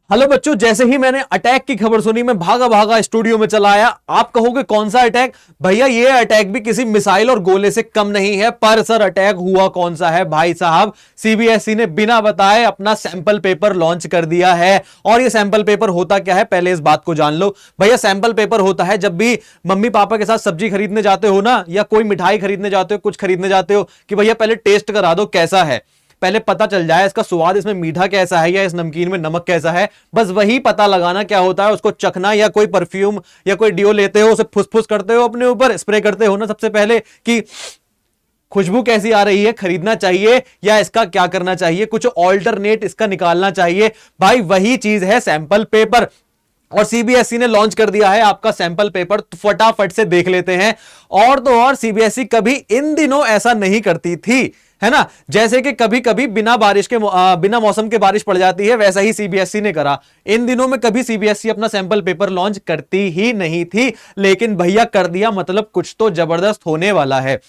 Hello बच्चों, जैसे ही मैंने अटैक की खबर सुनी मैं भागा भागा स्टूडियो में चला आया। आप कहोगे कौन सा अटैक? भैया ये अटैक भी किसी मिसाइल और गोले से कम नहीं है। पर सर अटैक हुआ कौन सा है भाई साहब? सीबीएसई ने बिना बताए अपना सैंपल पेपर लॉन्च कर दिया है। और ये सैंपल पेपर होता क्या है, पहले इस बात को जान लो। भैया सैंपल पेपर होता है जब भी मम्मी पापा के साथ सब्जी खरीदने जाते हो ना, या कोई मिठाई खरीदने जाते हो, कुछ खरीदने जाते हो, कि भैया पहले टेस्ट करा दो कैसा है, पहले पता चल जाए इसका स्वाद, इसमें मीठा कैसा है या इस नमकीन में नमक कैसा है। बस वही पता लगाना क्या होता है, उसको चखना, या कोई परफ्यूम या कोई डिओ लेते हो, उसे फुसफुस करते हो, अपने ऊपर स्प्रे करते हो ना सबसे पहले कि खुशबू कैसी आ रही है, खरीदना चाहिए या इसका क्या करना चाहिए, कुछ ऑल्टरनेट इसका निकालना चाहिए। भाई वही चीज है सैंपल पेपर। और सीबीएसई ने लॉन्च कर दिया है आपका सैंपल पेपर, तो फटाफट से देख लेते हैं। और तो और सीबीएसई कभी इन दिनों ऐसा नहीं करती थी, है ना। जैसे कि कभी कभी बिना मौसम के बारिश पड़ जाती है, वैसा ही सीबीएसई ने करा। इन दिनों में कभी सीबीएसई अपना सैंपल पेपर लॉन्च करती ही नहीं थी, लेकिन भैया कर दिया, मतलब कुछ तो जबरदस्त होने वाला है।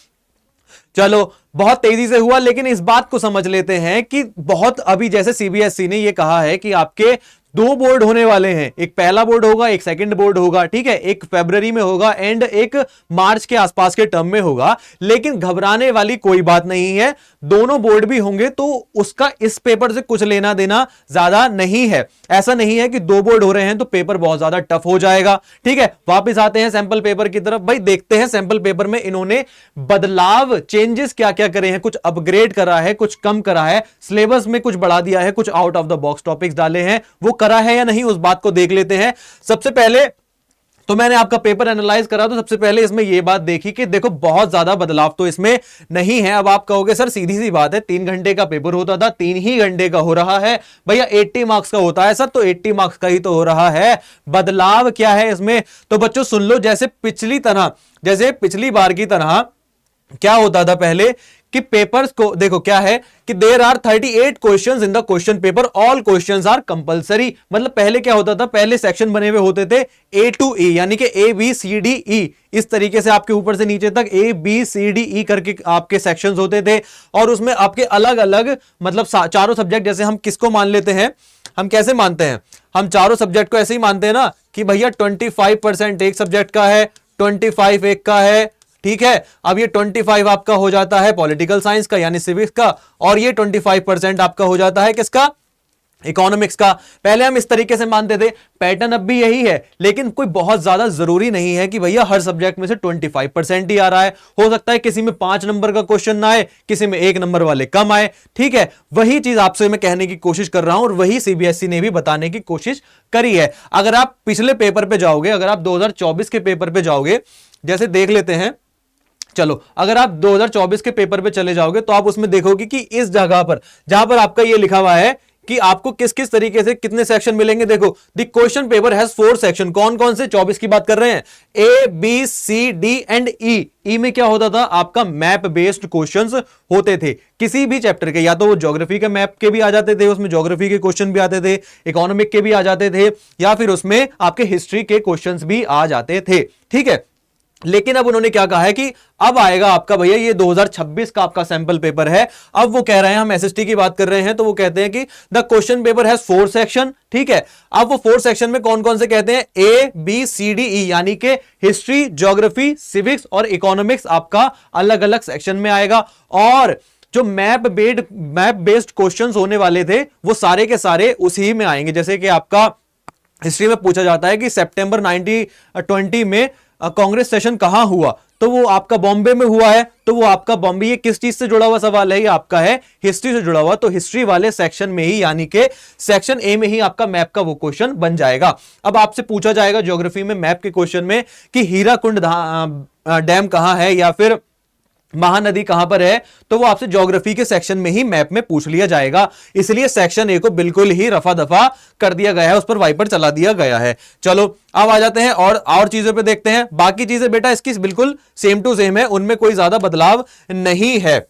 चलो बहुत तेजी से हुआ, लेकिन इस बात को समझ लेते हैं कि बहुत अभी जैसे सीबीएसई ने यह कहा है कि आपके दो बोर्ड होने वाले हैं, एक पहला बोर्ड होगा, एक सेकंड बोर्ड होगा, ठीक है, एक फरवरी में होगा एंड एक मार्च के आसपास के टर्म में होगा। लेकिन घबराने वाली कोई बात नहीं है, दोनों बोर्ड भी होंगे तो उसका इस पेपर से कुछ लेना देना ज्यादा नहीं है। ऐसा नहीं है कि दो बोर्ड हो रहे हैं तो पेपर बहुत ज्यादा टफ हो जाएगा, ठीक है। वापिस आते हैं सैंपल पेपर की तरफ। भाई देखते हैं सैंपल पेपर में इन्होंने बदलाव, चेंजेस क्या क्या करे हैं। कुछ अपग्रेड करा है, कुछ कम करा है, सिलेबस में कुछ बढ़ा दिया है, कुछ out of the box topics डाले हैं, वो करा है या नहीं उस बात को देख लेते हैं। सबसे पहले तो मैंने आपका पेपर एनालाइज करा, तो सबसे पहले इसमें यह बात देखी कि देखो बहुत ज्यादा बदलाव तो इसमें नहीं है। अब आप कहोगे सर सीधी सी बात है, 3 घंटे का पेपर होता था, 3 ही घंटे का हो रहा है। भैया 80 मार्क्स का होता है सर, तो 80 मार्क्स का ही तो हो रहा है। बदलाव क्या है इसमें? तो बच्चों सुन लो, जैसे पिछली बार की तरह क्या होता था पहले कि पेपर्स को देखो क्या है कि there are 38 questions in the question paper, all questions are compulsory. मतलब पहले क्या होता था, पहले सेक्शन बने हुए होते थे A to E, यानी कि A B C D E, इस तरीके से आपके ऊपर से नीचे तक A B C D E करके आपके सेक्शंस होते थे। और उसमें आपके अलग अलग मतलब चारों सब्जेक्ट, जैसे हम किसको मान लेते हैं, हम कैसे मानते हैं, हम चारों सब्जेक्ट को ऐसे ही मानते हैं ना कि भैया 25% एक सब्जेक्ट का है, 25 एक का है, ठीक है। अब ये 25 आपका हो जाता है पॉलिटिकल साइंस का यानी सिविक्स का, और ये 25% आपका हो जाता है किसका, इकोनॉमिक्स का। पहले हम इस तरीके से मानते थे, पैटर्न अब भी यही है, लेकिन कोई बहुत ज्यादा जरूरी नहीं है कि भैया हर सब्जेक्ट में से 25% ही आ रहा है। हो सकता है किसी में 5 नंबर का क्वेश्चन ना आए, किसी में 1 नंबर वाले कम आए, ठीक है। वही चीज आपसे मैं कहने की कोशिश कर रहा हूं, और वही सीबीएसई ने भी बताने की कोशिश करी है। अगर आप पिछले पेपर पे जाओगे, अगर आप 2024 के पेपर पे जाओगे, जैसे देख लेते हैं, चलो अगर आप 2024 के पेपर पे चले जाओगे तो आप उसमें देखोगे कि इस जगह पर जहां पर आपका ये लिखा हुआ है कि आपको किस किस तरीके से कितने सेक्शन मिलेंगे, देखो the question paper has 4 section. कौन कौन से? 24 की बात कर रहे हैं, A B C D and E। ई में क्या होता था, आपका मैप बेस्ड क्वेश्चंस होते थे किसी भी चैप्टर के, या तो वो ज्योग्राफी के मैप के भी आ जाते थे, उसमें ज्योग्राफी के क्वेश्चन भी आते थे, इकोनॉमिक के भी आ जाते थे, या फिर उसमें आपके हिस्ट्री के क्वेश्चंस भी आ जाते थे, ठीक है। लेकिन अब उन्होंने क्या कहा है कि अब आएगा आपका भैया ये 2026 का आपका सैंपल पेपर है। अब वो कह रहे हैं, हम एसएसटी की बात कर रहे हैं, तो वो कहते हैं कि the question paper has 4 section, ठीक है। अब वो 4 सेक्शन में कौन कौन से कहते हैं, A B C D E, यानी कि हिस्ट्री, ज्योग्राफी, सिविक्स और इकोनॉमिक्स आपका अलग अलग सेक्शन में आएगा। और जो मैप बेस्ड क्वेश्चंस होने वाले थे वो सारे के सारे उसी में आएंगे। जैसे कि आपका हिस्ट्री में पूछा जाता है कि सितंबर 1920 में कांग्रेस सेशन कहां हुआ, तो वो आपका बॉम्बे में हुआ है, तो वो आपका बॉम्बे, ये किस चीज से जुड़ा हुआ सवाल है, ये आपका है हिस्ट्री से जुड़ा हुआ, तो हिस्ट्री वाले सेक्शन में ही, यानी कि सेक्शन ए में ही आपका मैप का वो क्वेश्चन बन जाएगा। अब आपसे पूछा जाएगा ज्योग्राफी में मैप के क्वेश्चन में कि हीराकुंड डैम कहां है या फिर महानदी कहां पर है, तो वो आपसे ज्योग्राफी के सेक्शन में ही मैप में पूछ लिया जाएगा। इसलिए सेक्शन ए को बिल्कुल ही रफा दफा कर दिया गया है, उस पर वाइपर चला दिया गया है। चलो अब आ जाते हैं और चीजों पे देखते हैं। बाकी चीजें बेटा इसकी बिल्कुल सेम टू सेम है, उनमें कोई ज्यादा बदलाव नहीं है।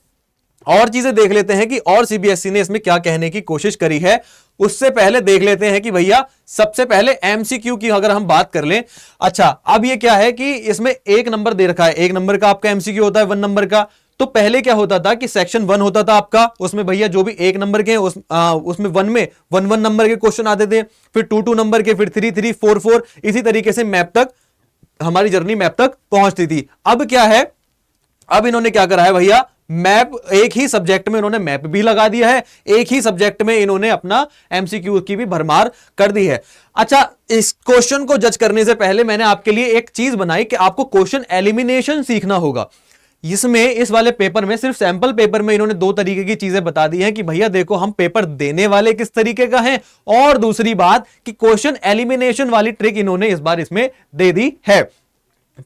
और चीजें देख लेते हैं कि और सीबीएसई ने इसमें क्या कहने की कोशिश करी है। उससे पहले देख लेते हैं कि भैया सबसे पहले एमसीक्यू की अगर हम बात कर लें, अच्छा अब ये क्या है कि इसमें 1 नंबर दे रखा है, 1 नंबर का आपका एमसीक्यू होता है 1 नंबर का, तो पहले क्या होता था कि सेक्शन 1 होता था आपका, उसमें भैया जो भी 1 नंबर के उसमें 1 में 1 नंबर के क्वेश्चन आते थे, फिर 2 नंबर के, फिर 3 4, इसी तरीके से मैप तक हमारी जर्नी मैप तक पहुंचती थी। अब क्या है, अब इन्होंने क्या करा है भैया, मैप एक ही सब्जेक्ट में इन्होंने मैप भी लगा दिया है, एक ही सब्जेक्ट में इन्होंने अपना एमसीक्यू की भी भरमार कर दी है। अच्छा, इस क्वेश्चन को जज करने से पहले मैंने आपके लिए एक चीज बनाई कि आपको क्वेश्चन एलिमिनेशन सीखना होगा। इसमें इस वाले पेपर में, सिर्फ सैंपल पेपर में इन्होंने 2 तरीके की चीजें बता दी हैं कि भैया देखो हम पेपर देने वाले किस तरीके का है, और दूसरी बात कि क्वेश्चन एलिमिनेशन वाली ट्रिक इन्होंने इस बार इसमें दे दी है।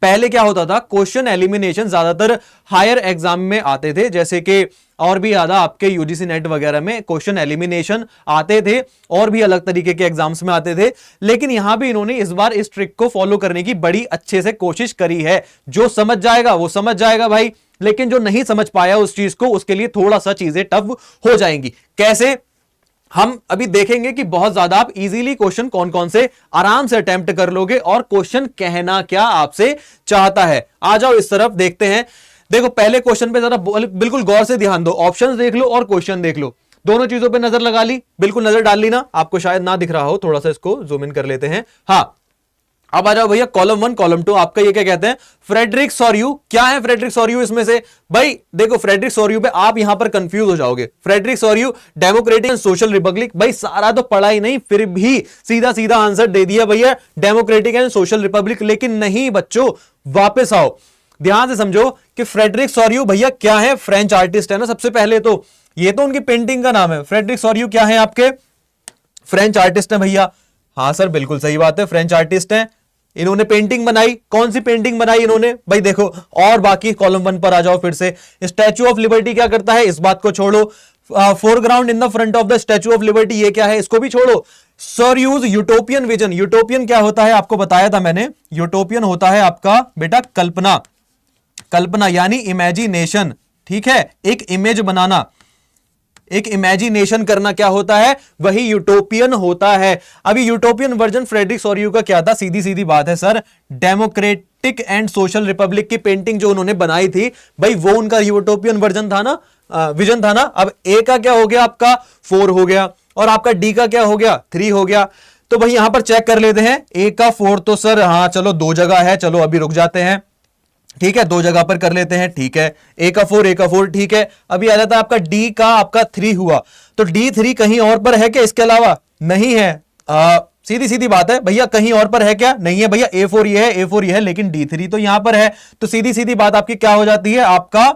पहले क्या होता था, क्वेश्चन एलिमिनेशन ज्यादातर हायर एग्जाम में आते थे, जैसे कि और भी ज्यादा आपके यूजीसी नेट वगैरह में क्वेश्चन एलिमिनेशन आते थे, और भी अलग तरीके के एग्जाम्स में आते थे। लेकिन यहां भी इन्होंने इस बार इस ट्रिक को फॉलो करने की बड़ी अच्छे से कोशिश करी है। जो समझ जाएगा वो समझ जाएगा भाई, लेकिन जो नहीं समझ पाया उस चीज को, उसके लिए थोड़ा सा चीजें टफ हो जाएंगी। कैसे, हम अभी देखेंगे कि बहुत ज्यादा आप इजीली क्वेश्चन कौन कौन से आराम से अटेम्प्ट कर लोगे, और क्वेश्चन कहना क्या आपसे चाहता है। आ जाओ इस तरफ देखते हैं। देखो पहले क्वेश्चन पे जरा बिल्कुल गौर से ध्यान दो, ऑप्शंस देख लो और क्वेश्चन देख लो, दोनों चीजों पे नजर लगा ली, बिल्कुल नजर डाल ली ना, आपको शायद ना दिख रहा हो, थोड़ा सा इसको जूम इन कर लेते हैं। हाँ, अब आ जाओ भैया कॉलम 1 कॉलम 2, आपका ये क्या कहते हैं, फ्रेडरिक सॉर्यू। क्या है फ्रेडरिक सॉर्यू इसमें से, भाई देखो फ्रेडरिक सॉर्यू पे आप यहां पर कंफ्यूज हो जाओगे। Frederic Sorrieu democratic and social republic, भाई सारा तो पढ़ा ही नहीं, फिर भी सीधा सीधा आंसर दे दिया भैया डेमोक्रेटिक एंड सोशल रिपब्लिक। लेकिन नहीं बच्चों, वापस आओ, ध्यान से समझो कि फ्रेडरिक सॉर्यू भैया क्या है, फ्रेंच आर्टिस्ट है ना। सबसे पहले तो ये तो उनकी पेंटिंग का नाम है। फ्रेडरिक सॉर्यू क्या है आपके, फ्रेंच आर्टिस्ट है भैया। हाँ सर बिल्कुल सही बात है, फ्रेंच आर्टिस्ट है। इन्होंने पेंटिंग बनाई, कौन सी पेंटिंग बनाई इन्होंने, भाई देखो, और बाकी कॉलम 1 पर आ जाओ फिर से। स्टैच्यू ऑफ लिबर्टी क्या करता है, इस बात को छोड़ो। Foreground in the front of the statue of liberty, ये क्या है, इसको भी छोड़ो। सॉर्यूज यूटोपियन विजन, यूटोपियन क्या होता है आपको बताया था मैंने, यूटोपियन होता है आपका बेटा कल्पना, कल्पना यानी इमेजिनेशन, ठीक है, एक इमेज बनाना, एक इमेजिनेशन करना क्या होता है, वही यूटोपियन होता है। अभी यूटोपियन वर्जन फ्रेडरिक सॉर्यू का क्या था, सीधी सीधी बात है sir, democratic and social Republic की पेंटिंग जो उन्होंने बनाई थी, भाई वो उनका यूटोपियन वर्जन था ना, विजन था ना। अब ए का क्या हो गया आपका 4 हो गया, और आपका डी का क्या हो गया 3 हो गया। तो भाई यहां पर चेक कर लेते हैं, ए का 4 तो सर हाँ चलो 2 जगह है, चलो अभी रुक जाते हैं, ठीक है 2 जगह पर कर लेते हैं, ठीक है, ए का 4 ठीक है। अभी आ जाता है आपका डी का आपका 3 हुआ, तो D3 कहीं और पर है क्या इसके अलावा, नहीं है। सीधी सीधी बात है भैया, कहीं और पर है क्या, नहीं है भैया, A4 ये है, A4 ये है, लेकिन D3 तो यहां पर है। तो सीधी सीधी बात आपकी क्या हो जाती है, आपका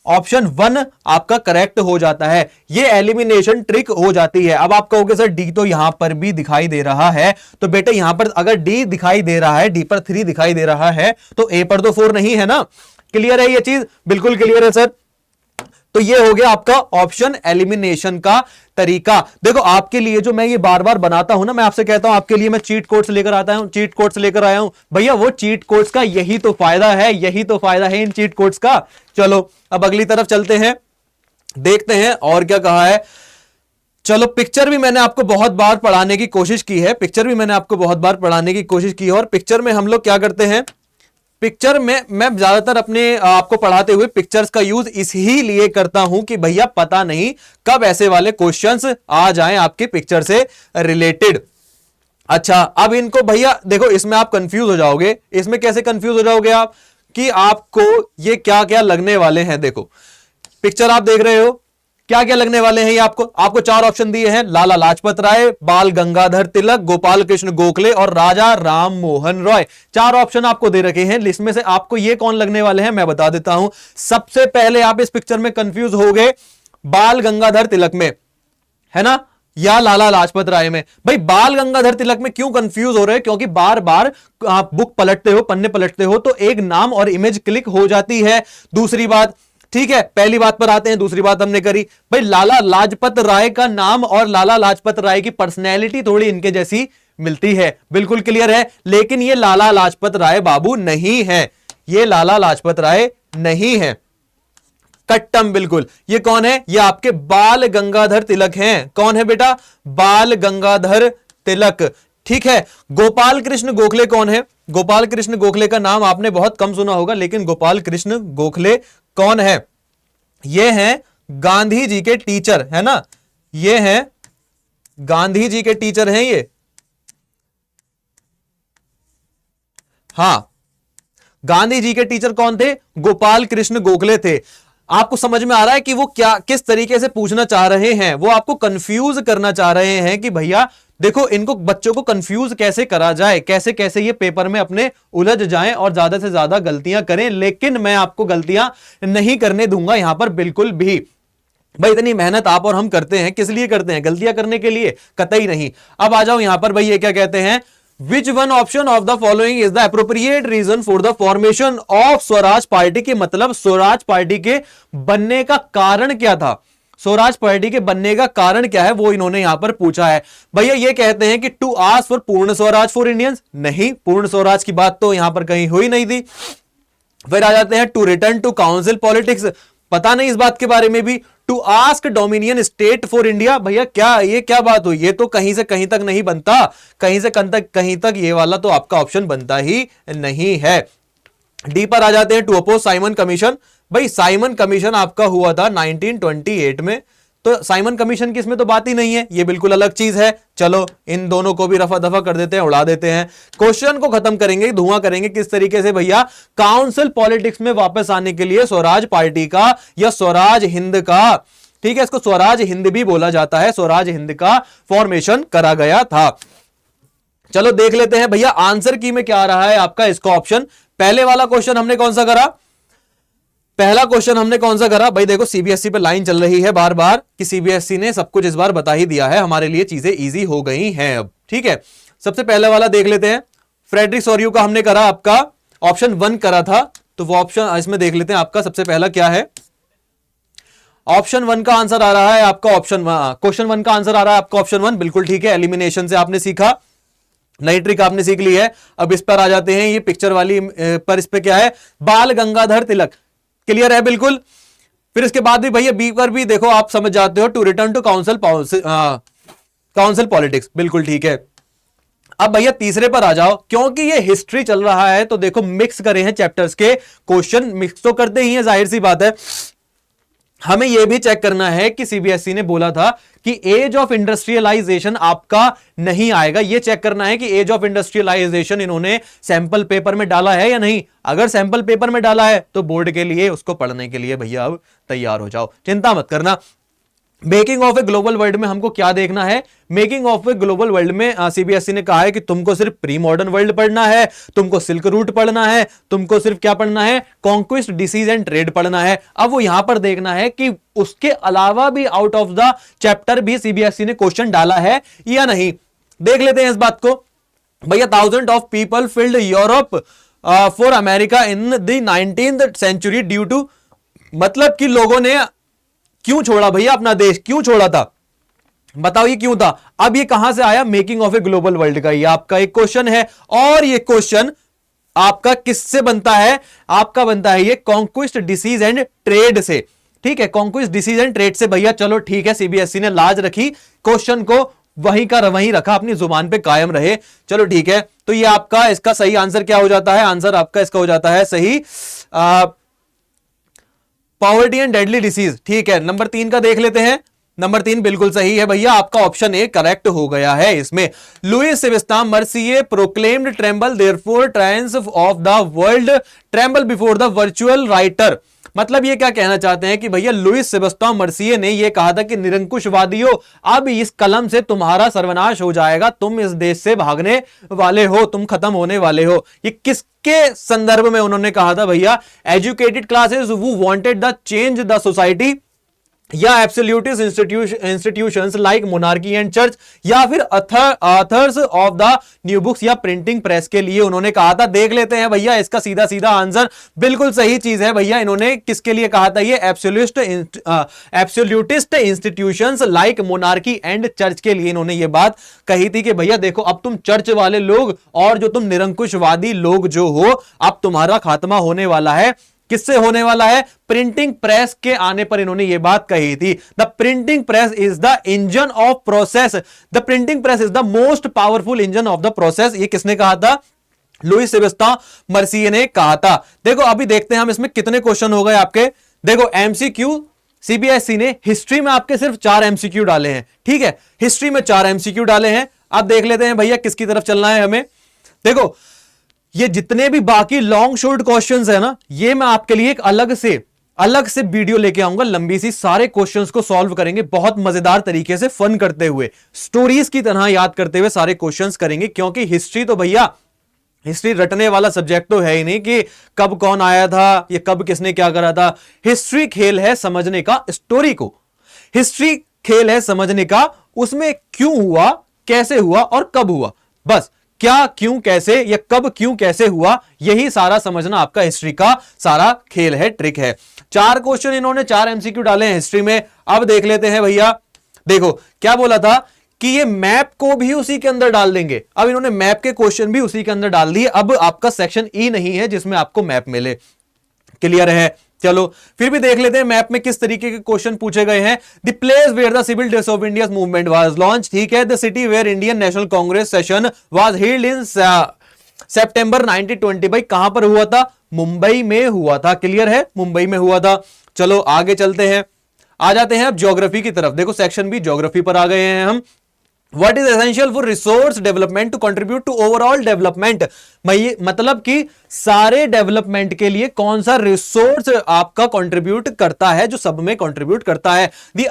ऑप्शन 1 आपका करेक्ट हो जाता है। ये एलिमिनेशन ट्रिक हो जाती है। अब आप कहोगे सर डी तो यहां पर भी दिखाई दे रहा है, तो बेटे यहां पर अगर डी दिखाई दे रहा है, डी पर 3 दिखाई दे रहा है, तो ए पर तो 4 नहीं है ना। क्लियर है ये चीज, बिल्कुल क्लियर है सर। तो ये हो गया आपका ऑप्शन एलिमिनेशन का तरीका। देखो आपके लिए जो मैं ये बार बार बनाता हूं ना, मैं आपसे कहता हूं आपके लिए मैं चीट कोड्स लेकर आता हूं, चीट कोड्स लेकर आया हूं भैया, वो चीट कोड्स का यही तो फायदा है, यही तो फायदा है इन चीट कोड्स का। चलो अब अगली तरफ चलते हैं, देखते हैं और क्या कहा है। चलो पिक्चर भी मैंने आपको बहुत बार पढ़ाने की कोशिश की है, पिक्चर भी मैंने आपको बहुत बार पढ़ाने की कोशिश की है। और पिक्चर में हम लोग क्या करते हैं, पिक्चर में मैं ज्यादातर अपने आपको पढ़ाते हुए पिक्चर्स का यूज इसीलिए करता हूं कि भैया पता नहीं कब ऐसे वाले क्वेश्चंस आ जाएं आपके पिक्चर से रिलेटेड। अच्छा अब इनको भैया देखो, इसमें आप कंफ्यूज हो जाओगे। इसमें कैसे कंफ्यूज हो जाओगे आप, कि आपको ये क्या क्या लगने वाले हैं। देखो पिक्चर आप देख रहे हो, क्या क्या लगने वाले हैं ये आपको 4 ऑप्शन दिए हैं, लाला लाजपत राय, बाल गंगाधर तिलक, गोपाल कृष्ण गोखले और राजा राम मोहन रॉय। 4 ऑप्शन आपको दे रखे हैं, लिस्ट में से आपको ये कौन लगने वाले हैं मैं बता देता हूं। सबसे पहले आप इस पिक्चर में कंफ्यूज हो गए बाल गंगाधर तिलक में, है ना, या लाला लाजपत राय में। भाई बाल गंगाधर तिलक में क्यों कंफ्यूज हो रहे हैं, क्योंकि बार बार आप बुक पलटते हो, पन्ने पलटते हो, तो एक नाम और इमेज क्लिक हो जाती है। दूसरी बात, ठीक है पहली बात पर आते हैं, दूसरी बात हमने करी, भाई लाला लाजपत राय का नाम और लाला लाजपत राय की पर्सनैलिटी थोड़ी इनके जैसी मिलती है, बिल्कुल क्लियर है। लेकिन ये लाला लाजपत राय बाबू नहीं है, ये लाला लाजपत राय नहीं है, कट्टम बिल्कुल। ये कौन है, ये आपके बाल गंगाधर तिलक हैं। कौन है बेटा, बाल गंगाधर तिलक, ठीक है। गोपाल कृष्ण गोखले कौन है, गोपाल कृष्ण गोखले का नाम आपने बहुत कम सुना होगा, लेकिन गोपाल कृष्ण गोखले कौन है, ये हैं गांधी जी के टीचर, है ना, ये हैं गांधी जी के टीचर हैं ये। हां, गांधी जी के टीचर कौन थे? गोपाल कृष्ण गोखले थे। आपको समझ में आ रहा है कि वो क्या किस तरीके से पूछना चाह रहे हैं? वो आपको कंफ्यूज करना चाह रहे हैं कि भैया देखो, इनको बच्चों को कंफ्यूज कैसे करा जाए, कैसे कैसे ये पेपर में अपने उलझ जाएं और ज्यादा से ज्यादा गलतियां करें। लेकिन मैं आपको गलतियां नहीं करने दूंगा यहां पर बिल्कुल भी। भाई इतनी मेहनत आप और हम करते हैं, किस लिए करते हैं? गलतियां करने के लिए? कतई नहीं। अब आ जाओ यहां पर, भाई ये क्या कहते हैं, which one option of the following is the appropriate reason for the formation of Swaraj party? के मतलब स्वराज पार्टी के बनने का कारण क्या था? स्वराज पार्टी के बनने का कारण क्या है, वो इन्होंने यहां पर पूछा है। भैया ये कहते हैं कि टू आस्क फॉर पूर्ण स्वराज फॉर इंडियंस। नहीं, पूर्ण स्वराज की बात तो यहां पर कहीं हुई नहीं थी। फिर आ जाते हैं to return to council politics, पता नहीं इस बात के बारे में भी। To ask dominion state for India, भैया क्या ये क्या बात हुई? ये तो कहीं से कहीं तक नहीं बनता, कहीं से कहीं तक ये वाला तो आपका ऑप्शन बनता ही नहीं है। डी पर आ जाते हैं टू अपोज साइमन कमीशन। भाई साइमन कमीशन आपका हुआ था 1928 में, तो साइमन कमीशन की इसमें तो बात ही नहीं है, ये बिल्कुल अलग चीज है। चलो इन दोनों को भी रफा दफा कर देते हैं, उड़ा देते हैं। क्वेश्चन को खत्म करेंगे, धुआं करेंगे किस तरीके से भैया काउंसिल पॉलिटिक्स में वापस आने के लिए स्वराज पार्टी का या स्वराज हिंद का, ठीक है, इसको स्वराज हिंद भी बोला जाता है, स्वराज हिंद का फॉर्मेशन करा गया था। चलो देख लेते हैं भैया आंसर की में क्या आ रहा है आपका इसका ऑप्शन। पहले वाला क्वेश्चन हमने कौन सा करा? पहला क्वेश्चन हमने कौन सा करा? भाई देखो सीबीएसई पे लाइन चल रही है बार बार कि सीबीएसई ने सब कुछ इस बार बता ही दिया है, हमारे लिए चीजें इजी हो गई हैं अब, ठीक है। सबसे पहले वाला देख लेते हैं। फ्रेडरिक सोरियो का हमने करा, आपका ऑप्शन 1 करा था, तो वो ऑप्शन इसमें देख लेते हैं आपका सबसे पहला क्या है। ऑप्शन 1 का आंसर आ रहा है आपका क्वेश्चन 1 का आंसर आ रहा है आपका ऑप्शन 1, बिल्कुल ठीक है। एलिमिनेशन से आपने सीखा, नई ट्रिक आपने सीख ली है। अब इस पर आ जाते हैं, ये पिक्चर वाली पर इस पे क्या है, बाल गंगाधर तिलक, क्लियर है बिल्कुल। फिर इसके बाद भी भैया बी पर भी देखो आप समझ जाते हो, to return to council politics, बिल्कुल ठीक है। अब भैया तीसरे पर आ जाओ, क्योंकि ये हिस्ट्री चल रहा है तो देखो मिक्स करे हैं चैप्टर्स के क्वेश्चन, मिक्स तो करते ही हैं, जाहिर सी बात है। हमें यह भी चेक करना है कि सीबीएसई ने बोला था कि एज ऑफ इंडस्ट्रियलाइजेशन आपका नहीं आएगा, यह चेक करना है कि एज ऑफ इंडस्ट्रियलाइजेशन इन्होंने सैंपल पेपर में डाला है या नहीं। अगर सैंपल पेपर में डाला है तो बोर्ड के लिए उसको पढ़ने के लिए भैया अब तैयार हो जाओ, चिंता मत करना। Making of a global world में हमको क्या देखना है? Making of a global world में सीबीएसई ने कहा है कि तुमको सिर्फ प्री मॉडर्न वर्ल्ड पढ़ना है, तुमको सिल्क रूट पढ़ना है, तुमको सिर्फ क्या पढ़ना है, कॉन्क्विस्ट, डिसीज एंड ट्रेड पढ़ना है। अब वो यहां पर देखना है कि उसके अलावा भी आउट ऑफ द चैप्टर भी सीबीएसई ने क्वेश्चन डाला है या नहीं। देख लेते हैं इस बात को भैया। 1000 of people filled Europe for America in the 19th century due to, मतलब कि लोगों ने क्यों छोड़ा भैया अपना देश, क्यों छोड़ा था बताओ, ये क्यों था? अब ये कहां से आया? Making of a global world का ये आपका एक क्वेश्चन है, और ये क्वेश्चन आपका किससे बनता है? आपका बनता है ये कॉन्क्विस्ट, डिसीज एंड ट्रेड से, ठीक है, कॉन्क्विस्ट, डिसीज एंड ट्रेड से। भैया चलो ठीक है, सीबीएसई ने लाज रखी, क्वेश्चन को वहीं का वहीं रखा, अपनी जुबान पे कायम रहे, चलो ठीक है। तो ये आपका इसका सही आंसर क्या हो जाता है? आंसर आपका इसका हो जाता है सही पॉवर्टी एंड डेडली डिसीज, ठीक है। नंबर 3 का देख लेते हैं। नंबर 3 बिल्कुल सही है भैया, आपका ऑप्शन ए करेक्ट हो गया है इसमें। Louis Sebastien Mercier proclaimed tremble therefore triumph of the world tremble before the virtual writer, मतलब ये क्या कहना चाहते हैं कि भैया लुइस सेबेस्टियन मर्सिये ने यह कहा था कि निरंकुशवादियों अब इस कलम से तुम्हारा सर्वनाश हो जाएगा, तुम इस देश से भागने वाले हो, तुम खत्म होने वाले हो। ये किसके संदर्भ में उन्होंने कहा था भैया? Educated classes who wanted the change the society, या absolutist institutions like monarchy and church, या फिर authors of the new books या प्रिंटिंग प्रेस के लिए उन्होंने कहा था। देख लेते हैं भैया इसका सीधा सीधा आंसर, बिल्कुल सही चीज है भैया। इन्होंने किसके लिए कहा था? ये absolutist institutions like monarchy and church के लिए इन्होंने ये बात कही थी कि भैया देखो अब तुम चर्च वाले लोग और जो तुम निरंकुशवादी लोग जो हो, अब तुम्हारा खात्मा होने वाला है। किससे होने वाला है? प्रिंटिंग प्रेस के आने पर इन्होंने यह बात कही थी। The printing press is the engine of process, the printing press is the most powerful engine of the process. ये किसने कहा था? लुइस सेबेस्टियन मर्सिये ने कहा था। देखो अभी देखते हैं हम इसमें कितने क्वेश्चन हो गए आपके। देखो एमसीक्यू सीबीएसई ने हिस्ट्री में आपके सिर्फ 4 एमसीक्यू डाले हैं, ठीक है, हिस्ट्री में 4 एमसीक्यू डाले हैं। अब देख लेते हैं भैया किसकी तरफ चलना है हमें। देखो ये जितने भी बाकी लॉन्ग शॉर्ट क्वेश्चंस है ना, ये मैं आपके लिए एक अलग से वीडियो लेके आऊंगा, लंबी सी, सारे क्वेश्चंस को सॉल्व करेंगे बहुत मजेदार तरीके से, फन करते हुए, स्टोरीज की तरह याद करते हुए सारे क्वेश्चंस करेंगे। क्योंकि हिस्ट्री तो भैया, हिस्ट्री रटने वाला सब्जेक्ट तो है ही नहीं कि कब कौन आया था, ये कब किसने क्या करा था। हिस्ट्री खेल है समझने का, स्टोरी को, हिस्ट्री खेल है समझने का, उसमें क्यों हुआ, कैसे हुआ और कब हुआ, बस क्या क्यों कैसे या कब क्यों कैसे हुआ, यही सारा समझना आपका हिस्ट्री का सारा खेल है, ट्रिक है। 4 क्वेश्चन इन्होंने 4 एमसीक्यू डाले हैं हिस्ट्री में। अब देख लेते हैं भैया, देखो क्या बोला था कि ये मैप को भी उसी के अंदर डाल देंगे। अब इन्होंने मैप के क्वेश्चन भी उसी के अंदर डाल दिए। अब आपका सेक्शन ई नहीं है जिसमें आपको मैप मिले। क्लियर है? चलो फिर भी देख लेते हैं मैप में किस तरीके के क्वेश्चन पूछे गए हैं। The place where the civil disobedience movement was launch, ठीक है, the city where Indian National Congress session was held in September 1920। भाई कहां पर हुआ था? मुंबई में हुआ था। क्लियर है? मुंबई में हुआ था। चलो आगे चलते हैं, आ जाते हैं अब ज्योग्राफी की तरफ। देखो सेक्शन भी ज्योग्राफी पर आ गए हैं हम। What is essential for resource development to contribute to overall development? मतलब कि सारे डेवलपमेंट के लिए कौन सा रिसोर्स आपका कंट्रीब्यूट करता है, जो सब में कंट्रीब्यूट करता है। The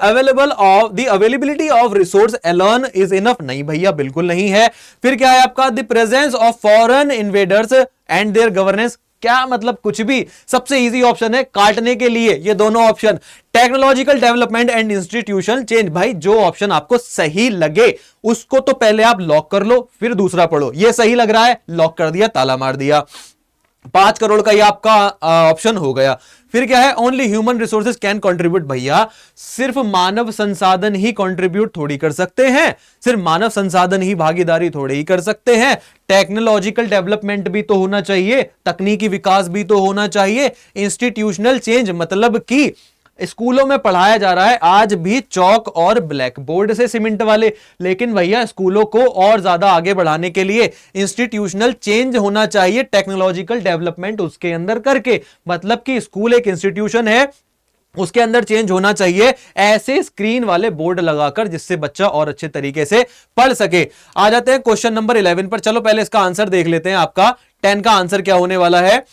availability of resource alone is enough? नहीं भैया, बिल्कुल नहीं है। फिर क्या है आपका? The presence of foreign invaders and their governance। क्या मतलब? कुछ भी। सबसे इजी ऑप्शन है काटने के लिए ये दोनों option, technological development and institutional change. भाई जो ऑप्शन आपको सही लगे उसको तो पहले आप लॉक कर लो, फिर दूसरा पढ़ो। ये सही लग रहा है, लॉक कर दिया, ताला मार दिया। 5 करोड़ का ये आपका ऑप्शन हो गया। फिर क्या है? Only human resources can contribute. भैया सिर्फ मानव संसाधन ही कंट्रीब्यूट थोड़ी कर सकते हैं, सिर्फ मानव संसाधन ही भागीदारी थोड़ी ही कर सकते हैं। टेक्नोलॉजिकल डेवलपमेंट भी तो होना चाहिए, तकनीकी विकास भी तो होना चाहिए। इंस्टीट्यूशनल चेंज मतलब कि स्कूलों में पढ़ाया जा रहा है आज भी चौक और ब्लैक बोर्ड से, सीमेंट वाले, लेकिन भैया स्कूलों को और ज्यादा आगे बढ़ाने के लिए इंस्टीट्यूशनल चेंज होना चाहिए, टेक्नोलॉजिकल डेवलपमेंट उसके अंदर करके। मतलब कि स्कूल एक इंस्टीट्यूशन है, उसके अंदर चेंज होना चाहिए ऐसे स्क्रीन वाले बोर्ड लगाकर, जिससे बच्चा और अच्छे तरीके से पढ़ सके। आ जाते हैं क्वेश्चन नंबर 11 पर। चलो पहले इसका आंसर देख लेते हैं। आपका 10 का आंसर क्या होने वाला है?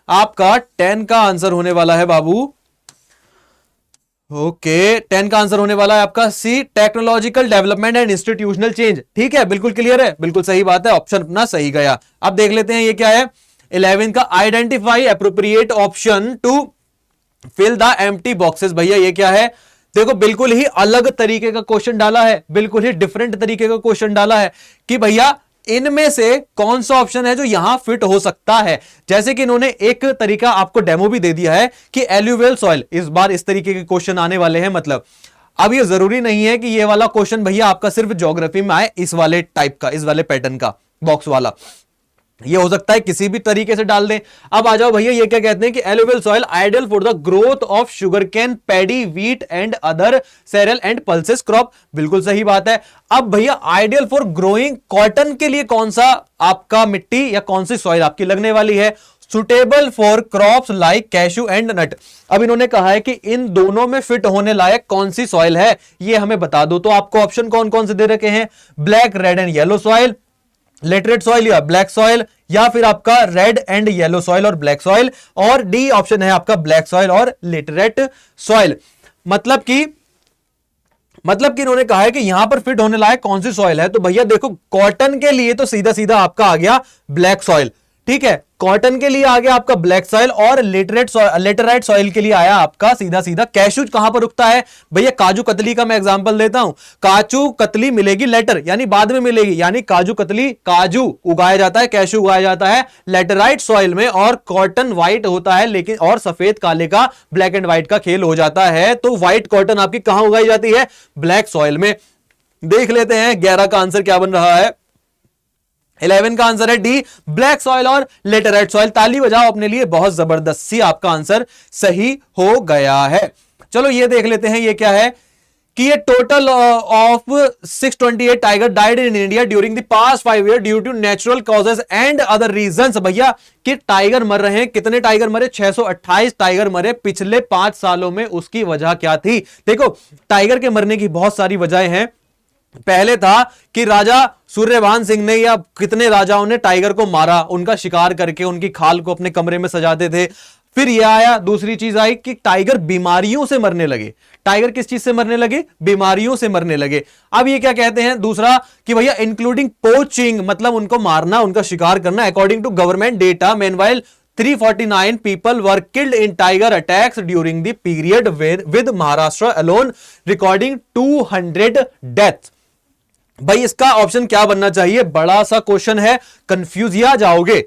आपका 10 का आंसर होने वाला है बाबू, ओके 10 का आंसर होने वाला है आपका C, technological development and institutional change. ठीक है, बिल्कुल क्लियर है, बिल्कुल सही बात है, ऑप्शन अपना सही गया। अब देख लेते हैं ये क्या है 11 का, identify appropriate option to fill the empty boxes. भैया ये क्या है? देखो बिल्कुल ही अलग तरीके का क्वेश्चन डाला है, बिल्कुल ही डिफरेंट तरीके का क्वेश्चन डाला है कि भैया इनमें से कौन सा ऑप्शन है जो यहां फिट हो सकता है। जैसे कि इन्होंने एक तरीका आपको डेमो भी दे दिया है कि एल्यूवियल सॉइल, इस बार इस तरीके के क्वेश्चन आने वाले हैं। मतलब अब ये जरूरी नहीं है कि ये वाला क्वेश्चन भैया आपका सिर्फ ज्योग्राफी में आए, इस वाले टाइप का, इस वाले पैटर्न का बॉक्स वाला, ये हो सकता है किसी भी तरीके से डाल दें। अब आ जाओ भैया, ये क्या कहते हैं कि alluvial soil ideal for the growth of sugarcane, paddy, wheat and other cereal and pulses crop. बिल्कुल सही बात है। अब भैया आइडियल फॉर ग्रोइंग कॉटन के लिए कौन सा आपका मिट्टी या कौन सी सॉइल आपकी लगने वाली है? Suitable for crops like cashew and nut. अब इन्होंने कहा है कि इन दोनों में फिट होने लायक कौन सी सॉइल है, ये हमें बता दो। तो आपको ऑप्शन कौन कौन से दे रखे हैं? Black, red and yellow soil, laterite soil या ब्लैक सॉइल, या फिर आपका रेड एंड येलो सॉइल और ब्लैक सॉइल, और डी ऑप्शन है आपका ब्लैक सॉइल और लेटरेट सॉइल। मतलब कि इन्होंने कहा है कि यहां पर फिट होने लायक कौन सी सॉइल है। तो भैया देखो, कॉटन के लिए तो सीधा सीधा आपका आ गया ब्लैक सॉइल, ठीक है, कॉटन के लिए आ गया आपका ब्लैक सॉइल, और लेटराइट सॉइल के लिए आया आपका सीधा सीधा कैशू। कहां पर उगता है भैया? काजू कतली का मैं एग्जांपल देता हूं। काजू कतली मिलेगी लेटर, यानी बाद में मिलेगी, यानी काजू कतली, काजू उगाया जाता है, कैशू उगाया जाता है लेटराइट सॉइल में, और कॉटन व्हाइट होता है, लेकिन और सफेद काले का, ब्लैक एंड व्हाइट का खेल हो जाता है। तो व्हाइट कॉटन आपकी कहां उगाई जाती है? ब्लैक सॉइल में। देख लेते हैं 11 का आंसर क्या बन रहा है। 11 का आंसर है डी, ब्लैक सॉइल और लेटराइट सॉइल। ताली बजाओ अपने लिए, बहुत जबरदस्त सी आपका आंसर सही हो गया है। चलो ये देख लेते हैं ये क्या है कि ये total of 628 tiger died in India during the past 5 year due to natural causes and other reasons. भैया कि टाइगर मर रहे हैं, कितने टाइगर मरे? 628 टाइगर मरे पिछले 5 सालों में। उसकी वजह क्या थी? देखो, टाइगर के मरने की बहुत सारी वजहें हैं। पहले था कि राजा सूर्यभान सिंह ने या कितने राजाओं ने टाइगर को मारा, उनका शिकार करके उनकी खाल को अपने कमरे में सजाते थे। फिर यह आया, दूसरी चीज आई कि टाइगर बीमारियों से मरने लगे। टाइगर किस चीज से मरने लगे? बीमारियों से मरने लगे। अब ये क्या कहते हैं दूसरा कि भैया इंक्लूडिंग पोचिंग, मतलब उनको मारना, उनका शिकार करना। According to government data, meanwhile 349 people were killed in tiger attacks during the period with Maharashtra alone recording 200 deaths। भाई इसका ऑप्शन क्या बनना चाहिए? बड़ा सा क्वेश्चन है, कंफ्यूज या जाओगे।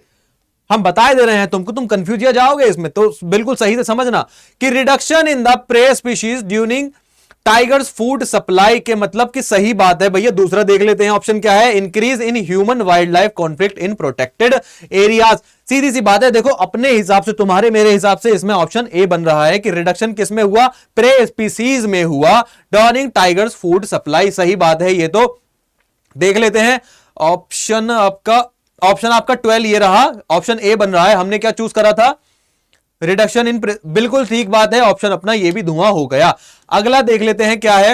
हम बताए दे रहे हैं तुमको, तुम कंफ्यूज या जाओगे इसमें, तो बिल्कुल सही से समझना कि reduction in the prey species during tigers food supply के मतलब कि सही बात है। भैया दूसरा देख लेते हैं, ऑप्शन क्या है? Increase in human wildlife conflict in protected areas. सीधी सी बात है, देखो अपने हिसाब से, तुम्हारे मेरे हिसाब से इसमें ऑप्शन ए बन रहा है कि रिडक्शन किस में हुआ? प्रे स्पीसीज में हुआ ड्यूरिंग टाइगर्स फूड सप्लाई। सही बात है ये तो। देख लेते हैं ऑप्शन आपका 12 ये रहा, ऑप्शन ए बन रहा है। हमने क्या चूज करा था? रिडक्शन इन, बिल्कुल ठीक बात है, ऑप्शन अपना ये भी धुआं हो गया। अगला देख लेते हैं क्या है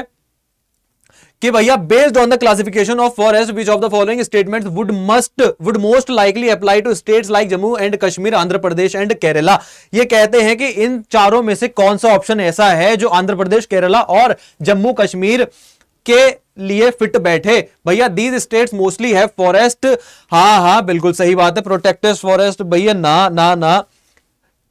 कि भैया based on the classification of forest which of the following statements would most likely apply to states like Jammu and Kashmir, Andhra Pradesh and Kerala. ये कहते हैं कि इन चारों में से कौन सा ऑप्शन ऐसा है जो आंध्र प्रदेश, केरला और जम्मू कश्मीर के लिए फिट बैठे। भैया दीज स्टेट्स मोस्टली है फॉरेस्ट। हाँ बिल्कुल सही बात है, प्रोटेक्टेड फॉरेस्ट। भैया ना,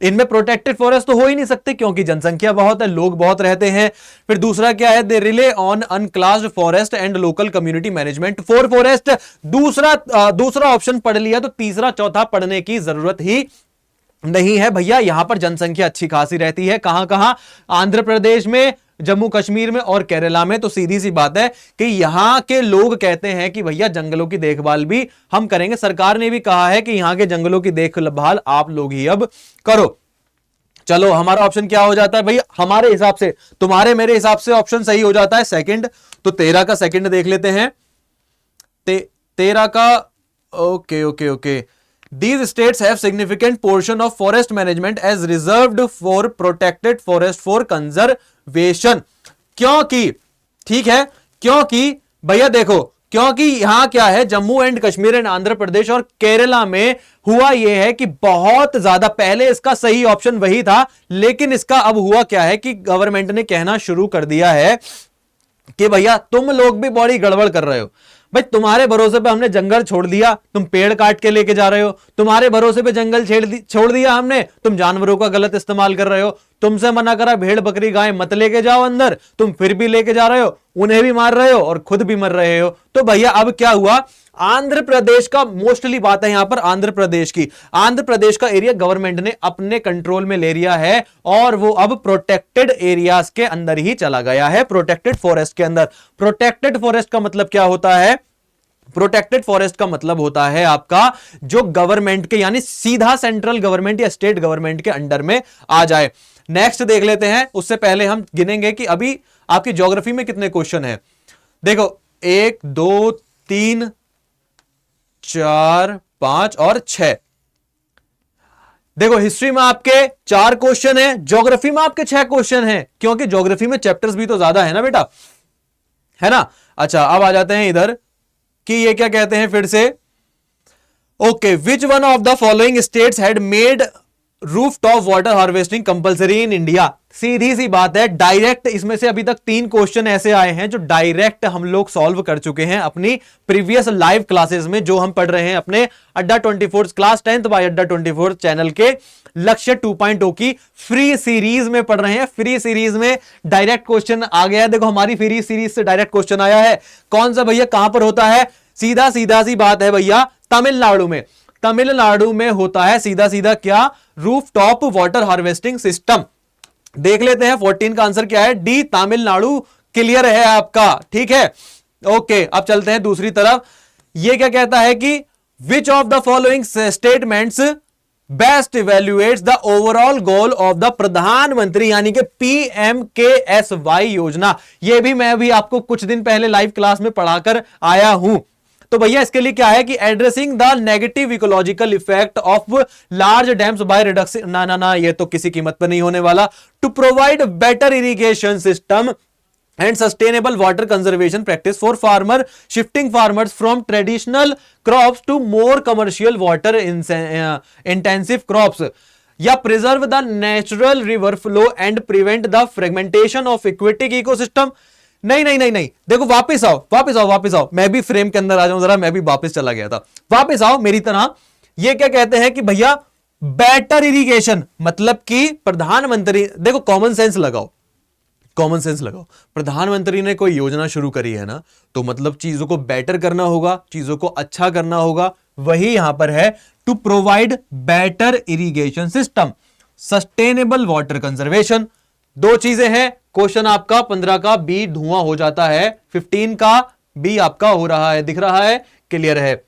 इनमें प्रोटेक्टेड फॉरेस्ट तो हो ही नहीं सकते क्योंकि जनसंख्या बहुत है, लोग बहुत रहते हैं। फिर दूसरा क्या है? They rely on unclassed forest and local community management for forest. दूसरा ऑप्शन पढ़ लिया तो तीसरा चौथा पढ़ने की जरूरत ही नहीं है। भैया यहां पर जनसंख्या अच्छी खासी रहती है। कहां? आंध्र प्रदेश में, जम्मू कश्मीर में और केरला में। तो सीधी सी बात है कि यहां के लोग कहते हैं कि भैया जंगलों की देखभाल भी हम करेंगे। सरकार ने भी कहा है कि यहां के जंगलों की देखभाल आप लोग ही अब करो। चलो हमारा ऑप्शन क्या हो जाता है भैया? हमारे हिसाब से, तुम्हारे मेरे हिसाब से ऑप्शन सही हो जाता है सेकंड। तो 13 का सेकंड देख लेते हैं। 13 का okay. These states have significant portion of forest management as reserved for protected forest for conservation। क्योंकि, ठीक है, क्योंकि भैया देखो, क्योंकि यहां क्या है? जम्मू एंड कश्मीर एंड आंध्र प्रदेश और केरला में हुआ यह है कि बहुत ज्यादा, पहले इसका सही ऑप्शन वही था, लेकिन इसका अब हुआ क्या है कि गवर्नमेंट ने कहना शुरू कर दिया है कि भैया तुम लोग भी बड़ी गड़बड़ कर रहे हो। भाई तुम्हारे भरोसे पे हमने जंगल छोड़ दिया, तुम पेड़ काट के लेके जा रहे हो। तुम्हारे भरोसे पे जंगल छोड़ दिया हमने, तुम जानवरों का गलत इस्तेमाल कर रहे हो। तुमसे मना करा भेड़ बकरी गाय मत लेके जाओ अंदर, तुम फिर भी लेके जा रहे हो, उन्हें भी मार रहे हो और खुद भी मर रहे हो। तो भैया अब क्या हुआ? आंध्र प्रदेश का, मोस्टली बात है यहां पर आंध्र प्रदेश की, आंध्र प्रदेश का एरिया गवर्नमेंट ने अपने कंट्रोल में ले लिया है और वो अब प्रोटेक्टेड एरियाज के अंदर ही चला गया है, प्रोटेक्टेड फॉरेस्ट के अंदर। प्रोटेक्टेड फॉरेस्ट का मतलब क्या होता है? प्रोटेक्टेड फॉरेस्ट का मतलब होता है आपका जो गवर्नमेंट के, यानी सीधा सेंट्रल गवर्नमेंट या स्टेट गवर्नमेंट के अंडर में आ जाए। नेक्स्ट देख लेते हैं, उससे पहले हम गिनेंगे कि अभी आपकी ज्योग्राफी में कितने क्वेश्चन हैं। देखो 1 2 3 4 5 और 6। देखो हिस्ट्री में आपके 4 क्वेश्चन हैं, ज्योग्राफी में आपके 6 क्वेश्चन हैं, क्योंकि ज्योग्राफी में चैप्टर्स भी तो ज्यादा है ना बेटा, है ना। अच्छा अब आ जाते हैं इधर कि ये क्या कहते हैं फिर से। Okay, which one of the following states had made rooftop water harvesting compulsory in India. सीधी सी बात है, डायरेक्ट इसमें से अभी तक 3 क्वेश्चन ऐसे आए हैं जो डायरेक्ट हम लोग सॉल्व कर चुके हैं अपनी प्रीवियस लाइव क्लासेस में, जो हम पढ़ रहे हैं अपने अड्डा 24 क्लास 10th बाय अड्डा 24 चैनल के लक्ष्य 2.0 की फ्री सीरीज में पढ़ रहे हैं। फ्री सीरीज में डायरेक्ट क्वेश्चन आ गया है। देखो हमारी फ्री सीरीज से डायरेक्ट क्वेश्चन आया है। कौन सा भैया? कहां पर होता है? सीधा सी बात है भैया, तमिलनाडु में। तमिलनाडु में होता है सीधा क्या? Roof top water harvesting system. देख लेते हैं 14 का आंसर क्या है? डी, तमिलनाडु। क्लियर है आपका? ठीक है, ओके। अब चलते हैं दूसरी तरफ। ये क्या कहता है कि विच of the following statements best evaluates the overall goal of the प्रधानमंत्री यानी कि PMKSY योजना। यह भी मैं भी आपको कुछ दिन पहले लाइव क्लास में पढ़ाकर आया हूं। तो भैया इसके लिए क्या है कि addressing the negative ecological effect of large dams by reduction, ना ये तो किसी कीमत पर नहीं होने वाला। To provide better irrigation system and sustainable water conservation practice for farmer, shifting farmers from traditional crops to more commercial water intensive crops, या preserve the natural river flow and prevent the fragmentation of aquatic ecosystem। नहीं, देखो वापस आओ, मैं भी frame के अंदर आ जाऊं जरा, मैं भी वापस चला गया था, वापस आओ मेरी तरह। ये क्या कहते हैं कि भैया बेटर इरिगेशन, मतलब कि प्रधानमंत्री, देखो कॉमन सेंस लगाओ, प्रधानमंत्री ने कोई योजना शुरू करी है ना, तो मतलब चीजों को बेटर करना होगा, चीजों को अच्छा करना होगा। वही यहां पर है, to provide better irrigation system, sustainable water conservation. दो चीजें हैं। क्वेश्चन आपका 15 का बी धुआं हो जाता है, 15 का बी आपका हो रहा है, दिख रहा है, क्लियर है।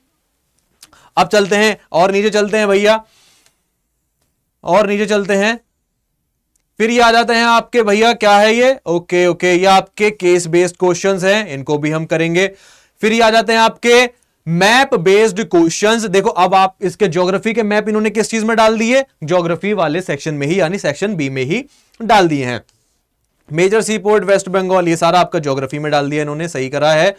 अब चलते हैं और नीचे चलते हैं भैया, और नीचे चलते हैं। फिर ये आ जाते हैं आपके भैया, क्या है ये, ओके, ये आपके केस बेस्ड क्वेश्चंस हैं, इनको भी हम करेंगे। फिर ये आ जाते हैं आपके मैप बेस्ड क्वेश्चंस। देखो अब आप इसके ज्योग्राफी के मैप इन्होंने किस चीज में डाल दिए, ज्योग्राफी वाले सेक्शन में ही, यानी सेक्शन बी में ही डाल दिए हैं। मेजर सी पोर्ट वेस्ट बंगाल, ये सारा आपका ज्योग्राफी में डाल दिया इन्होंने, सही करा है।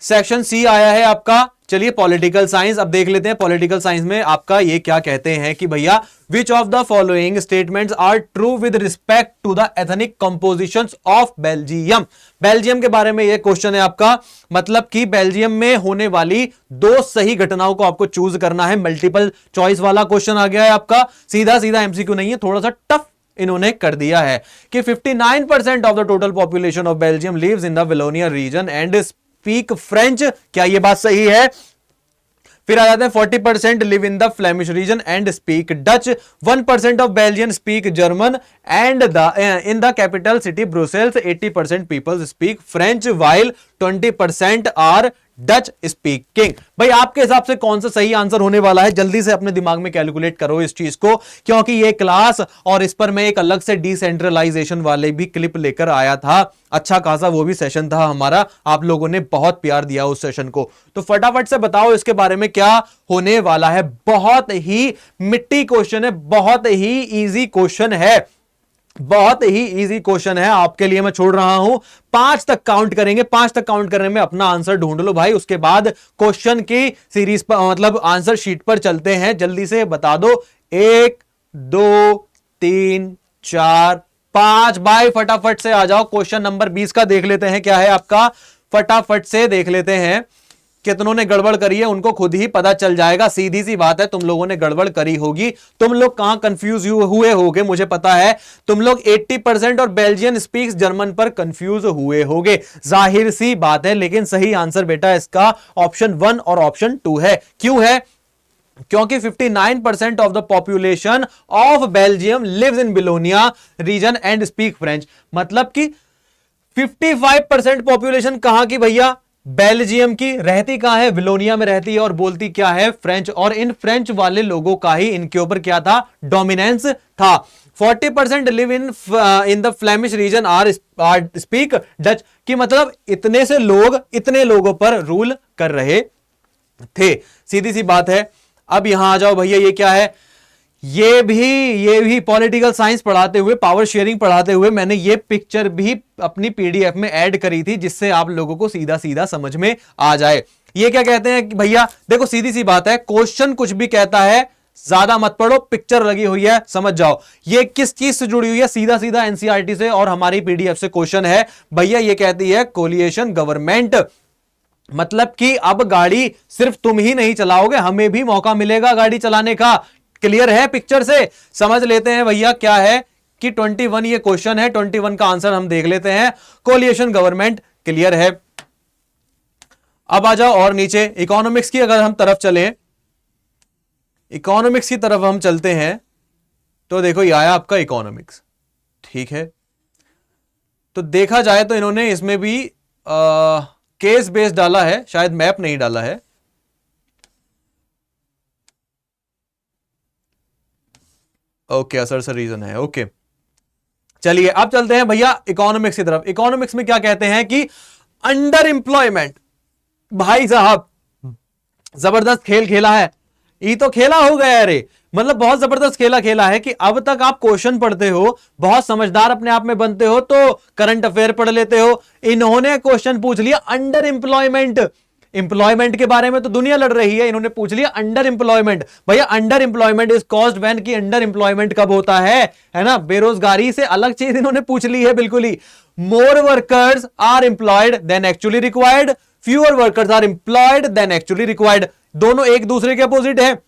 सेक्शन सी आया है आपका, चलिए पॉलिटिकल साइंस अब देख लेते हैं। पॉलिटिकल साइंस में आपका ये क्या कहते हैं कि भैया which of the following statements are true with respect to the ethnic compositions of Belgium. Belgium के बारे में ये क्वेश्चन है आपका, मतलब कि बेल्जियम में होने वाली दो सही घटनाओं को आपको चूज करना है। मल्टीपल चॉइस वाला क्वेश्चन आ गया है आपका, सीधा एमसीक्यू नहीं है, थोड़ा सा टफ इन्होंने कर दिया है कि 59% of the total population of Belgium lives in the Wallonia region and speak French. क्या यह बात सही है? फिर आ जाते हैं 40% live in the Flemish region and speak Dutch, 1% of Belgian speak German and in the capital city Brussels 80% people speak French while 20% are Dutch speaking. भाई आपके हिसाब से कौन सा सही आंसर होने वाला है? जल्दी से अपने दिमाग में कैलकुलेट करो इस चीज को, क्योंकि ये क्लास और इस पर मैं एक अलग से डिसेंट्रलाइजेशन वाले भी क्लिप लेकर आया था, अच्छा खासा वो भी सेशन था हमारा, आप लोगों ने बहुत प्यार दिया उस सेशन को। तो फटाफट से बताओ इसके बारे में क्या होने वाला है। बहुत ही मिट्टी क्वेश्चन है, बहुत ही इजी क्वेश्चन है, बहुत ही इजी क्वेश्चन है आपके लिए। मैं छोड़ रहा हूं, 5 तक काउंट करेंगे, 5 तक काउंट करने में अपना आंसर ढूंढ लो भाई। उसके बाद क्वेश्चन की सीरीज पर, मतलब आंसर शीट पर चलते हैं। जल्दी से बता दो, 1 2 3 4 5 भाई फटाफट से आ जाओ। क्वेश्चन नंबर 20 का देख लेते हैं क्या है आपका, फटाफट से देख लेते हैं। कितनों ने गड़बड़ करी है उनको खुद ही पता चल जाएगा, सीधी सी बात है, तुम लोगों ने गड़बड़ करी होगी। तुम लोग कहां कंफ्यूज हुए होगे मुझे पता है, तुम लोग 80% और बेल्जियन स्पीक्स जर्मन पर कंफ्यूज हुए होगे, जाहिर सी बात है। लेकिन सही आंसर बेटा इसका ऑप्शन 1 और ऑप्शन 2 है। क्यों है? क्योंकि 59% of the population of Belgium lives in Wallonia region and speak French. मतलब कि 55% पॉपुलेशन कहां की भैया? बेल्जियम की। रहती कहां है? विलोनिया में रहती है और बोलती क्या है? फ्रेंच। और इन फ्रेंच वाले लोगों का ही इनके ऊपर क्या था? डोमिनेंस था। 40% live in the Flemish region are speak Dutch, की मतलब इतने लोगों पर रूल कर रहे थे, सीधी सी बात है। अब यहां आ जाओ भैया, ये क्या है? ये भी पॉलिटिकल साइंस पढ़ाते हुए, पावर शेयरिंग पढ़ाते हुए मैंने ये पिक्चर भी अपनी पीडीएफ में ऐड करी थी, जिससे आप लोगों को सीधा सीधा समझ में आ जाए। ये क्या कहते हैं कि भैया देखो सीधी सी बात है, क्वेश्चन कुछ भी कहता है, ज्यादा मत पढ़ो, पिक्चर लगी हुई है, समझ जाओ ये किस चीज से जुड़ी हुई है। सीधा सीधा एनसीईआरटी से और हमारी पीडीएफ से क्वेश्चन है भैया। ये कहती है कोलिएशन गवर्नमेंट, मतलब कि अब गाड़ी सिर्फ तुम ही नहीं चलाओगे, हमें भी मौका मिलेगा गाड़ी चलाने का। क्लियर है? पिक्चर से समझ लेते हैं भैया क्या है कि 21 ये क्वेश्चन है, 21 का आंसर हम देख लेते हैं, कोलिएशन गवर्नमेंट। क्लियर है? अब आ जाओ और नीचे इकोनॉमिक्स की अगर हम तरफ चले, इकोनॉमिक्स की तरफ हम चलते हैं, तो देखो ये आया आपका इकोनॉमिक्स, ठीक है। तो देखा जाए तो इन्होंने इसमें भी केस बेस्ड डाला है, शायद मैप नहीं डाला है। ओके, असर से रीजन है। ओके, चलिए अब चलते हैं भैया इकोनॉमिक्स की तरफ। इकोनॉमिक्स में क्या कहते हैं कि अंडर एम्प्लॉयमेंट, भाई साहब जबरदस्त खेल खेला है, ये तो खेला हो गया रे, मतलब बहुत जबरदस्त खेला खेला है कि अब तक आप क्वेश्चन पढ़ते हो, बहुत समझदार अपने आप में बनते हो, तो करंट अफेयर पढ़ लेते हो। इन्होंने क्वेश्चन पूछ लिया अंडर एम्प्लॉयमेंट, एम्प्लॉयमेंट के बारे में तो दुनिया लड़ रही है, इन्होंने पूछ लिया अंडर एम्प्लॉयमेंट। भैया under employment is caused when, की अंडर एम्प्लॉयमेंट कब होता है ना, बेरोजगारी से अलग चीज इन्होंने पूछ ली है बिल्कुल ही। More workers are employed than actually required, fewer workers are employed than actually required, दोनों एक दूसरे के अपोजिट है।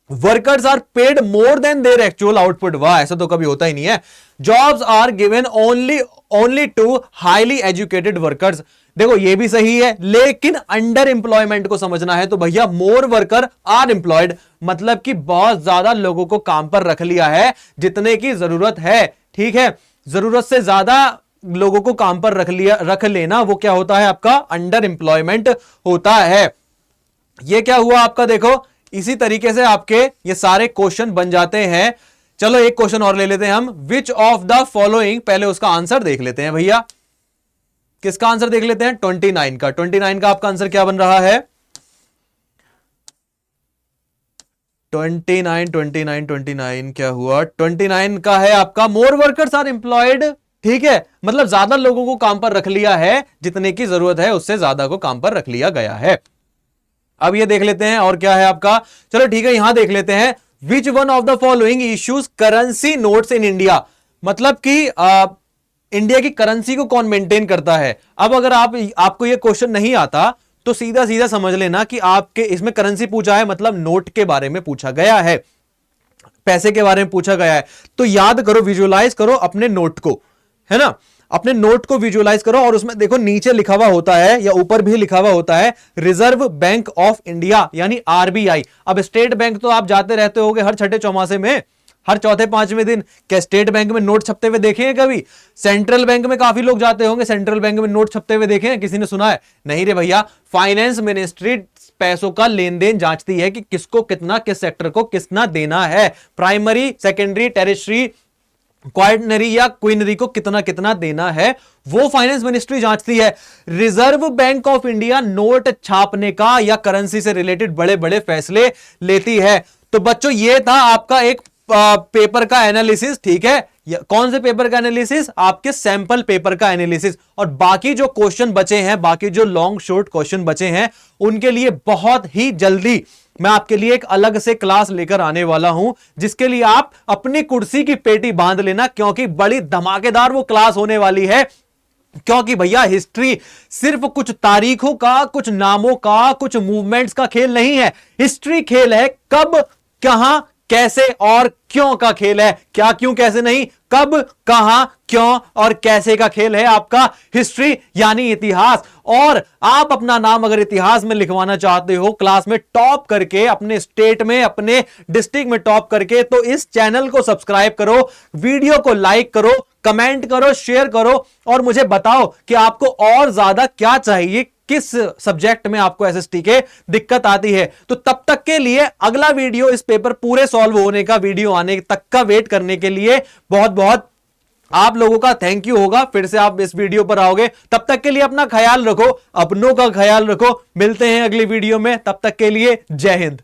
Workers are paid more than their actual output, वाह ऐसा तो कभी होता ही नहीं है। Jobs are given only to highly educated workers, देखो ये भी सही है, लेकिन अंडर एम्प्लॉयमेंट को समझना है तो भैया मोर वर्कर आर एम्प्लॉयड, मतलब कि बहुत ज्यादा लोगों को काम पर रख लिया है जितने की जरूरत है, ठीक है, जरूरत से ज्यादा लोगों को काम पर रख लेना, वो क्या होता है आपका अंडर एम्प्लॉयमेंट होता है। ये क्या हुआ आपका, देखो इसी तरीके से आपके ये सारे क्वेश्चन बन जाते हैं। चलो एक क्वेश्चन और ले लेते हैं हम, विच ऑफ द फॉलोइंग, पहले उसका आंसर देख लेते हैं भैया, किसका आंसर देख लेते हैं 29 का। 29 का आपका आंसर क्या बन रहा है, 29 क्या हुआ, 29 का है आपका मोर वर्कर्स आर एम्प्लॉयड, ठीक है, मतलब ज्यादा लोगों को काम पर रख लिया है, जितने की जरूरत है उससे ज्यादा को काम पर रख लिया गया है। अब ये देख लेते हैं और क्या है आपका, चलो ठीक है यहां देख लेते हैं, which one of the following issues currency notes in India, मतलब कि इंडिया की करेंसी को कौन मेंटेन करता है। अब अगर आपको ये क्वेश्चन नहीं आता तो सीधा सीधा समझ लेना कि आपके इसमें करेंसी पूछा है, मतलब नोट के बारे में पूछा गया है, पैसे के बारे में पूछा गया है। तो याद करो, विजुअलाइज करो अपने नोट को, है ना, अपने नोट को विजुअलाइज करो, और उसमें देखो नीचे लिखा हुआ होता है या ऊपर भी लिखा हुआ होता है रिजर्व बैंक ऑफ इंडिया यानी आरबीआई। अब स्टेट बैंक तो आप जाते रहते होगे हर छठे चौमासे में, हर चौथे पांचवें दिन, क्या स्टेट बैंक में नोट छपते हुए देखे हैं कभी? सेंट्रल बैंक में काफी लोग जाते होंगे, सेंट्रल बैंक में नोट छपते हुए देखे हैं, किसी ने सुना है? नहीं रे भैया, फाइनेंस मिनिस्ट्री पैसों का लेन देन जांचती है कि किसको कितना, किस सेक्टर को कितना देना है, प्राइमरी सेकेंडरी टेरिटरी क्वार्टनरी या क्वीनरी को कितना कितना देना है, वो फाइनेंस मिनिस्ट्री जांचती है। Reserve bank of India note छापने का या करेंसी से रिलेटेड बड़े बड़े फैसले लेती है। तो बच्चों ये था आपका एक पेपर का एनालिसिस, ठीक है, कौन से पेपर का एनालिसिस? आपके सैंपल पेपर का एनालिसिस। और बाकी जो क्वेश्चन बचे हैं, बाकी जो लॉन्ग शॉर्ट क्वेश्चन बचे हैं, उनके लिए बहुत ही जल्दी मैं आपके लिए एक अलग से क्लास लेकर आने वाला हूं, जिसके लिए आप अपनी कुर्सी की पेटी बांध लेना, क्योंकि बड़ी धमाकेदार वो क्लास होने वाली है। क्योंकि भैया हिस्ट्री सिर्फ कुछ तारीखों का, कुछ नामों का, कुछ मूवमेंट्स का खेल नहीं है। हिस्ट्री खेल है कब, कहां, कैसे और क्यों का खेल है। क्या, क्यों, कैसे नहीं, कब, कहां, क्यों और कैसे का खेल है आपका हिस्ट्री यानी इतिहास। और आप अपना नाम अगर इतिहास में लिखवाना चाहते हो, क्लास में टॉप करके, अपने स्टेट में, अपने डिस्ट्रिक्ट में टॉप करके, तो इस चैनल को सब्सक्राइब करो, वीडियो को लाइक करो, कमेंट करो, शेयर करो, और मुझे बताओ कि आपको और ज्यादा क्या चाहिए, किस सब्जेक्ट में आपको एसएसटी के दिक्कत आती है। तो तब तक के लिए अगला वीडियो, इस पेपर पूरे सॉल्व होने का वीडियो आने तक का वेट करने के लिए बहुत बहुत आप लोगों का थैंक यू होगा। फिर से आप इस वीडियो पर आओगे, तब तक के लिए अपना ख्याल रखो, अपनों का ख्याल रखो। मिलते हैं अगली वीडियो में, तब तक के लिए जय हिंद।